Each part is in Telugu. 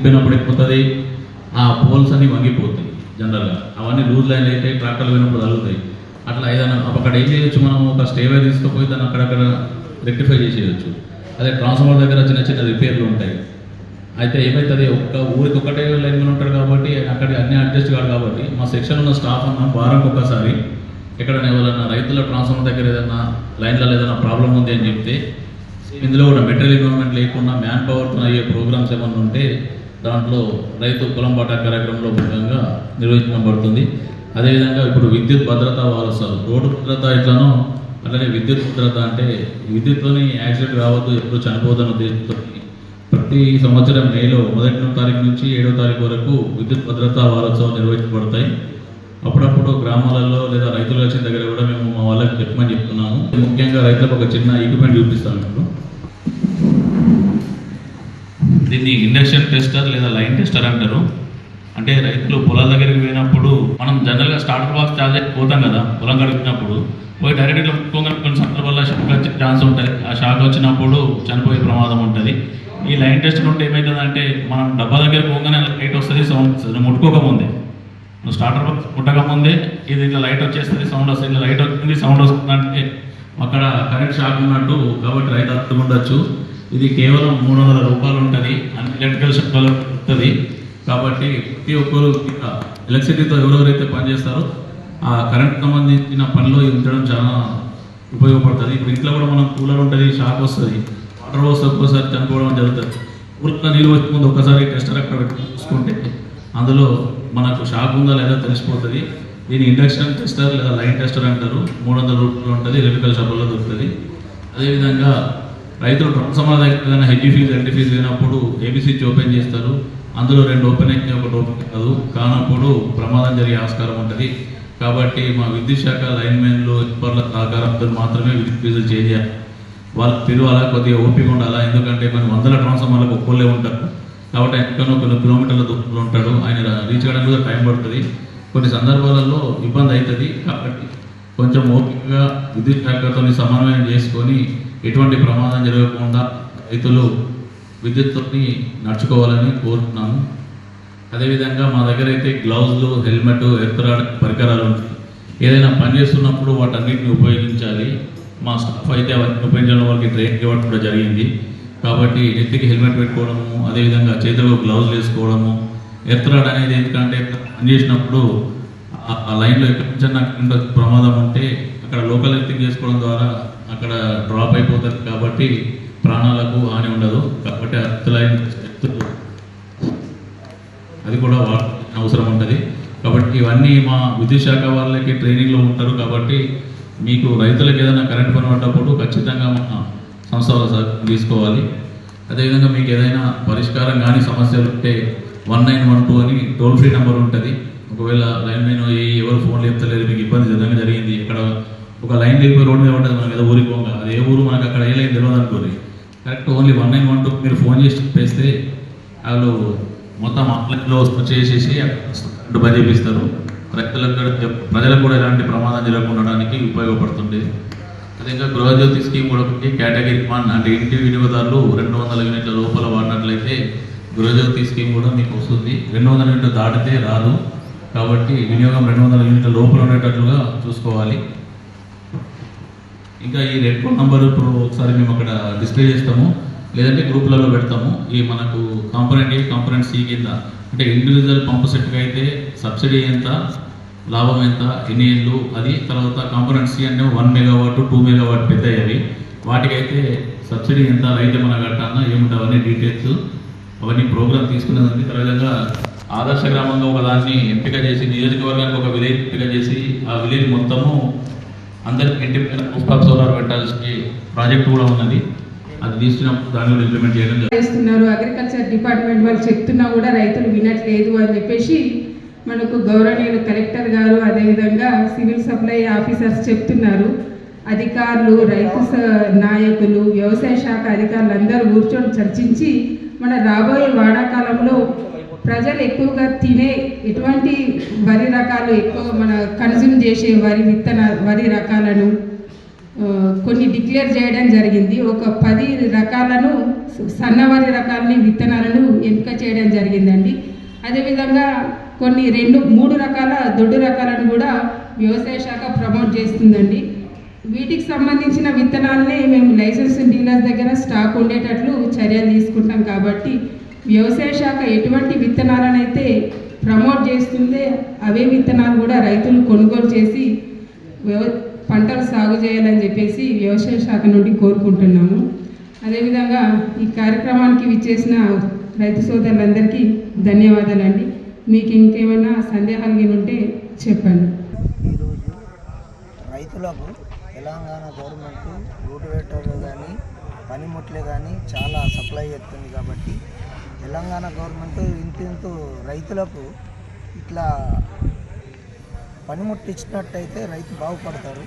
తిప్పినప్పుడు ఎక్కుతుంది, ఆ పోల్స్ అన్ని వంగిపోతాయి. జనరల్గా అవన్నీ లూజ్ లైన్ అయితే ట్రాక్టర్లు పోయినప్పుడు తగులుతాయి. అట్లా ఏదైనా అక్కడ ఏం చేయొచ్చు, మనం ఒక స్టేవే తీసుకుపోయి దాన్ని అక్కడక్కడ రెక్టిఫై చేసేయచ్చు. అదే ట్రాన్స్ఫార్మర్ దగ్గర చిన్న చిన్న రిపేర్లు ఉంటాయి. అయితే ఏమవుతుంది, ఒక్క ఊరికి ఒకటే లైన్మెన్ ఉంటాడు కాబట్టి అక్కడ అన్ని అడ్జస్ట్ కాదు. కాబట్టి మా సెక్షన్ ఉన్న స్టాఫ్ అన్న వారానికి ఒక్కసారి ఎక్కడైనా ఎవరైనా రైతుల ట్రాన్స్ఫార్మర్ దగ్గర ఏదైనా లైన్లలో ఏదైనా ప్రాబ్లం ఉంది అని చెప్తే, ఇందులో కూడా మెటీరియల్ ఇన్వాల్వ్మెంట్ లేకుండా మ్యాన్ పవర్తో అయ్యే ప్రోగ్రామ్స్ ఏమన్నా ఉంటే దాంట్లో రైతు పొలం పాట కార్యక్రమంలో భాగంగా నిర్వహించబడుతుంది. అదేవిధంగా ఇప్పుడు విద్యుత్ భద్రతా వారసాలు, రోడ్డు భద్రత ఎట్లనో అట్లనే విద్యుత్ భద్రత, అంటే విద్యుత్తోని యాక్సిడెంట్ కావద్దు, ఎప్పుడు చనిపోతున్న ఉద్దేశంతో ప్రతి సంవత్సరం మేలో 1వ తారీఖు నుంచి 7వ తారీఖు వరకు విద్యుత్ భద్రతా వారోత్సవాలు నిర్వహించబడతాయి. అప్పుడప్పుడు గ్రామాలలో లేదా రైతులు వచ్చిన దగ్గర కూడా మేము మా వాళ్ళకి చెప్పమని చెప్తున్నాము. ముఖ్యంగా రైతులకు ఒక చిన్న ఈక్విప్మెంట్ చూపిస్తాను ఇప్పుడు. దీన్ని ఇండక్షన్ టెస్టర్ లేదా లైన్ టెస్టర్ అంటారు. అంటే రైతులు పొలాల దగ్గరికి పోయినప్పుడు మనం జనరల్గా స్టార్టర్ బాక్స్ ఛార్జ్ అయితే పోతాం కదా, పొలం కడుపుతున్నప్పుడు పోయి డైరెక్ట్గా కొన్ని సందర్భాల్లో షాక్ వచ్చే ఛాన్స్ ఉంటుంది. ఆ షాక్ వచ్చినప్పుడు చనిపోయే ప్రమాదం ఉంటుంది. ఈ లైన్ టెస్టర్ ఉంటే ఏమవుతుందంటే మనం డబ్బా దగ్గర పోగానే లైట్ వస్తుంది, సౌండ్ ముట్టుకోకముందే, నువ్వు స్టార్టర్ బాక్స్ ముట్టకముందే ఇది ఇట్లా లైట్ వచ్చేస్తుంది, సౌండ్ వస్తుంది. ఇట్లా లైట్ వస్తుంది, సౌండ్ వస్తుంది అంటే అక్కడ కరెంట్ షాక్ ఉన్నట్టు. కాబట్టి రైతు అర్థం ఉండొచ్చు. ఇది కేవలం 300 రూపాయలు ఉంటుంది, అన్ని ఎలక్ట్రికల్ షాప్లో ఉంటుంది. కాబట్టి ప్రతి ఒక్కరు ఎలక్ట్రిసిటీతో ఎవరెవరైతే పనిచేస్తారో ఆ కరెంట్ సంబంధించిన పనిలో ఉంచడం చాలా ఉపయోగపడుతుంది. ఇప్పుడు ఇంట్లో కూడా మనం కూలర్ ఉంటుంది, షాక్ వస్తుంది, వాటర్ వస్తే ఒక్కోసారి చనిపోవడం జరుగుతుంది. ఊరిలో నీళ్ళు వచ్చే ముందు ఒక్కసారి టెస్టర్ అక్కడ పెట్టి చూసుకుంటే అందులో మనకు షాక్ ఉందా లేదా తెలిసిపోతుంది. దీని ఇండక్షన్ టెస్టర్ లేదా లైన్ టెస్టర్ అంటారు. 300 రూపాయలు ఉంటుంది, ఎలక్ట్రికల్ షాపుల్లో దొరుకుతుంది. అదేవిధంగా రైతులు ట్రాన్స్ఫార్మర్ దగ్గర ఏదైనా హెడ్ ఫీజు ఎండ్ ఫీజు లేనప్పుడు ఏబీసీ ఓపెన్ చేస్తారు. అందులో 2 ఓపెన్ అయితే ఒకటి ఓపెన్ కాదు, కానప్పుడు ప్రమాదం జరిగే ఆస్కారం ఉంటుంది. కాబట్టి మా విద్యుత్ శాఖ లైన్మెన్లు ఇప్పర్ల సహకారంతో మాత్రమే విద్యుత్ ఫీజులు చేయాలి. వాళ్ళకి తిరగాలా, కొద్దిగా ఓపిక ఉండాలా. ఎందుకంటే మనం 100 ట్రాన్స్ఫార్మర్లకు ఒక్కళ్ళే ఉంటారు కాబట్టి ఎక్కడో కొన్ని కిలోమీటర్ల దూరంలో ఉంటాడు, ఆయన రీచ్ చేయడానికి కూడా టైం పడుతుంది. కొన్ని సందర్భాలలో ఇబ్బంది అవుతుంది. కాబట్టి కొంచెం ఓపికగా విద్యుత్ శాఖతో సమన్వయం చేసుకొని ఎటువంటి ప్రమాదం జరగకుండా రైతులు విద్యుత్తుని నడుచుకోవాలని కోరుతున్నాము. అదేవిధంగా మా దగ్గర అయితే గ్లౌజులు, హెల్మెట్, ఎర్తరాడ పరికరాలు ఉంటాయి. ఏదైనా పని చేస్తున్నప్పుడు వాటన్నిటిని ఉపయోగించాలి. మా స్టాఫ్ అయితే అవన్నీ ఉపయోగించడం వరకు ట్రైనింగ్ ఇవ్వడం కూడా జరిగింది. కాబట్టి నెత్తికి హెల్మెట్ పెట్టుకోవడము, అదేవిధంగా చేతులకు గ్లౌజులు వేసుకోవడము. ఎర్తరాడ్ అనేది ఎందుకంటే పని చేసినప్పుడు ఆ లైన్లో ఎక్కడి నుంచి ప్రమాదం ఉంటే అక్కడ లోకల్ ఎర్తింగ్ చేసుకోవడం ద్వారా అక్కడ డ్రాప్ అయిపోతుంది. కాబట్టి ప్రాణాలకు హాని ఉండదు. కాబట్టి అది కూడా అవసరం ఉంటుంది. కాబట్టి ఇవన్నీ మా విద్యుత్ శాఖ వాళ్ళకి ట్రైనింగ్లో ఉంటారు. కాబట్టి మీకు రైతులకు ఏదైనా కరెంట్ పని పడ్డప్పుడు ఖచ్చితంగా మన సంస్థల తీసుకోవాలి. అదేవిధంగా మీకు ఏదైనా పరిష్కారం కానీ సమస్యలు ఉంటే 1912 అని టోల్ ఫ్రీ నెంబర్ ఉంటుంది. ఒకవేళ లైన్ మెయిన్ ఎవరు ఫోన్ లేపుతలేరు, మీకు ఇబ్బంది నిజంగా జరిగింది, ఇక్కడ ఒక లైన్ లేకపోయి రోడ్డు మీద పడ్డది, మనం ఏదో ఊరికి పోగా అది ఏ ఊరు మనకు అక్కడ ఏ లైన్ తెలియదు అనుకోరు. కరెక్ట్ ఓన్లీ 1912 మీరు ఫోన్ చేసి చెప్పేస్తే వాళ్ళు మొత్తం ఆన్లైన్లో చేసేసి బంద్ చేపిస్తారు. రైతులకు ప్రజలకు కూడా ఎలాంటి ప్రమాదం జరగకుండడానికి ఉపయోగపడుతుంది. అదేవిధంగా గృహజ్యోతి స్కీమ్ కూడా కేటగిరీ 1 అంటే ఇంటి వినియోగదారులు 200 యూనిట్ల లోపల వాడినట్లయితే గృహజ్యోతి స్కీమ్ కూడా మీకు వస్తుంది. 200 యూనిట్లు దాటితే రాదు. కాబట్టి వినియోగం 200 యూనిట్ల లోపల ఉండేటట్లుగా చూసుకోవాలి. ఇంకా ఈ రెడ్ కోడ్ నంబర్ ఇప్పుడు ఒకసారి మేము అక్కడ డిస్ప్లే చేస్తాము, లేదంటే గ్రూప్లలో పెడతాము. ఈ మనకు కాంపోనెంట్ ఏ, కాంపోనెంట్ సి కింద అంటే ఇండివిజువల్ పంపు సెట్కి అయితే సబ్సిడీ ఎంత, లాభం ఎంత, ఎన్ని ఏళ్ళు అది. తర్వాత కాంపోనెంట్ సి అంటే 1 మెగావాట్ 2 మెగావాట్ పెద్ద అవి, వాటికైతే సబ్సిడీ ఎంత, రైతు మన కట్టాలన్నా ఏముంటుంది అవన్నీ డీటెయిల్స్ అవన్నీ ప్రోగ్రామ్ తీసుకునేదానికి. తర్వాత ఆదర్శ గ్రామంగా ఒక దాన్ని ఎంపిక చేసి నియోజకవర్గానికి ఒక విలేజ్ ఎంపిక చేసి ఆ విలేజ్ మొత్తము అందరికి ఇంటి రూఫ్టాప్ సోలార్ పెట్టాల్సి ప్రాజెక్ట్ కూడా ఉన్నది. అది తీసుకున్నప్పుడు దాన్ని కూడా ఇంప్లిమెంట్ చేయడం చేస్తున్నారు. అగ్రికల్చర్ డిపార్ట్మెంట్ వాళ్ళు చెప్తున్నా కూడా రైతులు వినట్లేదు అని చెప్పేసి మనకు గౌరవనీయులు కలెక్టర్ గారు, అదేవిధంగా సివిల్ సప్లై ఆఫీసర్స్ చెప్తున్నారు. అధికారులు, రైతు నాయకులు, వ్యవసాయ శాఖ అధికారులు అందరూ కూర్చొని చర్చించి మన రాబోయే వానాకాలంలో ప్రజలు ఎక్కువగా తినే ఎటువంటి వరి రకాలు, ఎక్కువ మన కన్జ్యూమ్ చేసే వరి రకాలను కొన్ని డిక్లేర్ చేయడం జరిగింది. ఒక 10 రకాలను సన్నవారి రకాలని విత్తనాలను ఎంపిక చేయడం జరిగిందండి. అదేవిధంగా కొన్ని 2-3 రకాల దొడ్డు రకాలను కూడా వ్యవసాయ శాఖ ప్రమోట్ చేస్తుందండి. వీటికి సంబంధించిన విత్తనాలనే మేము లైసెన్స్ డీలర్స్ దగ్గర స్టాక్ ఉండేటట్లు చర్యలు తీసుకుంటాం. కాబట్టి వ్యవసాయ శాఖ ఎటువంటి విత్తనాలనైతే ప్రమోట్ చేస్తుందే అవే విత్తనాలు కూడా రైతులు కొనుగోలు చేసి పంటలు సాగు చేయాలని చెప్పేసి వ్యవసాయ శాఖ నుండి కోరుకుంటున్నాము. అదేవిధంగా ఈ కార్యక్రమానికి విచ్చేసిన రైతు సోదరులందరికీ ధన్యవాదాలండి. మీకు ఇంకేమైనా సందేహాలు ఉంటే చెప్పండి. ఈరోజు రైతులకు తెలంగాణ గవర్నమెంట్ రూటివేటర్లు కానీ పనిముట్లే కానీ చాలా సప్లై చేస్తుంది. కాబట్టి తెలంగాణ గవర్నమెంట్ ఇంతింతు రైతులకు ఇట్లా పనిముట్లు ఇచ్చినట్టయితే రైతు బాగుపడతారు.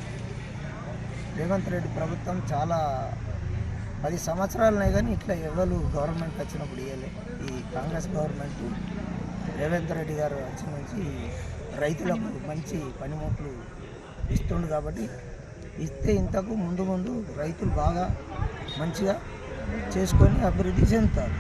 రేవంత్ రెడ్డి ప్రభుత్వం చాలా 10 సంవత్సరాలున్నాయి కానీ ఇట్లా ఎవరు గవర్నమెంట్ వచ్చినప్పుడు ఇవ్వలే. ఈ కాంగ్రెస్ గవర్నమెంట్ రేవంత్ రెడ్డి గారు వచ్చిన నుంచి రైతులకు మంచి పనిముట్లు ఇస్తుండు. కాబట్టి ఇస్తే ఇంతకు ముందు రైతులు బాగా మంచిగా చేసుకొని అభివృద్ధి చెందుతారు.